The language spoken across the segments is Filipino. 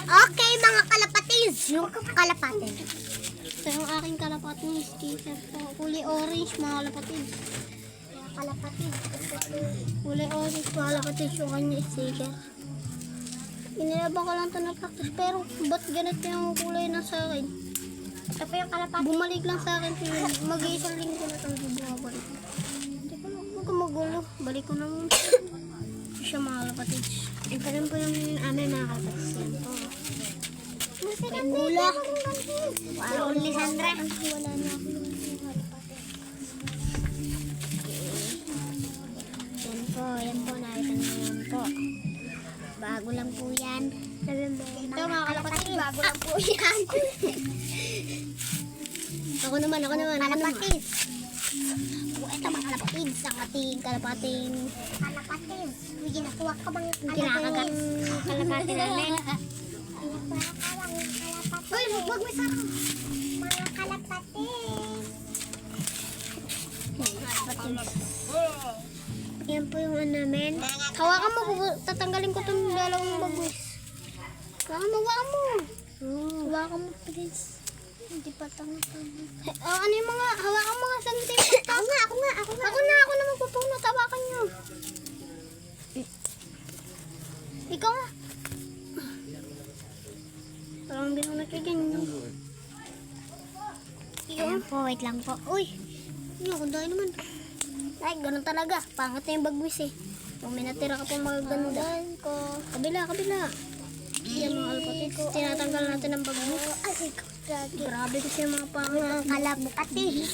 Okay, mga kalapatis. Yung kalapatin. Ito yung aking kalapating sticker po. Kulay orange mga kalapatis. Kalapatis. Kulay orange mga kalapatis yung kanya sticker. Inilabang ko lang ito na practice. Pero ba't ganito yung kulay na sa akin? Ito po yung kalapatis. Bumalik lang sa akin. Mag-iisang linggo na itong bumabalik. Hindi ko na huwag magulo. Balik ko na muna. Siya mga kalapatis. Ito rin po yung amin mga kalapatis. Yan po. Ulo. Wow, Lisandra. Wala na ako yung Yan po, nakita niyo yan po. Bago lang po yan. Ito mga kalapatis. Bago lang po yan. Ako naman. Kalapatis. Ito mga kalapatis. Ang ating kalapating. Kalapatis. May ginakuha ka bang Kinakagat. kalapati namin? Uy, huwag mo sarang. Mga kalapatis. Yan po yung ano namin. Hawakan mo, tatanggalin ko itong dalawang bagos. Hawakan mo. Hawakan mo, please. Hindi pa tanong. Ano yung mga, hawakan mo nga saan tayo. Ako nga. Ako na magpupunot. Hawakan nyo. Ikaw nga. Parang hindi mo nakiganyan. Ayan po, wait lang po. Uy, yun, kundahin naman. Ay, ganun talaga. Pangat na yung bagwis eh. Kung may natira ka pang mga ganun ko. Kabila. Yan mga alpatis. Tinatanggal natin ang bagwis. Ay, Grabe kasi yung mga pangat. kalapatis.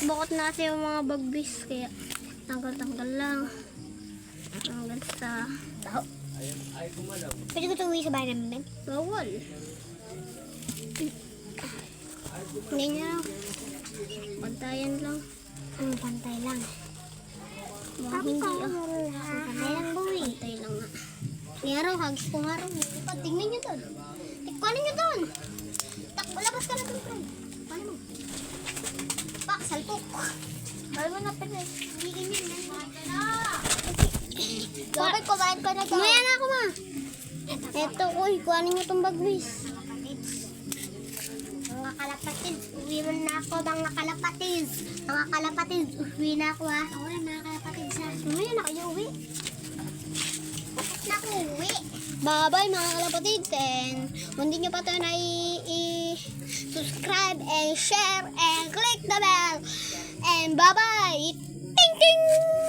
Bokot na kasi yung mga bagwis. Kaya tanggal lang. Hanggang sa Pwede ko ito uwi sa bahay namin, Ben? bawal. Hindi niya lang. Pantayan lang. Pantay lang. Mga hindi ah. Pantay lang, boy. Pantay lang nga. Kaya raw, hagis ko nga raw. Tingnan nyo doon. Kuhanin nyo doon. Takbo, labas ka na doon, friend. Kuhanin mo. Pak, salpok. Bawal mo na, Pwede. Hindi ganyan. Bakit kumain ka na to? Kumaya na ako, ma. Eto, uy, kuhanin nyo itong bagwis. Mga kalapatis, uwi mo na ako, mga kalapatis. Mga kalapatis, uwi na ako, ha. Oo, mga kalapatis, ha. Kumaya na kayo, uwi. Bakit na ako uwi? Bye-bye mga kalapatid, and kung hindi nyo pa ito na i-subscribe and share and click the bell, and bye-bye! Ting ting!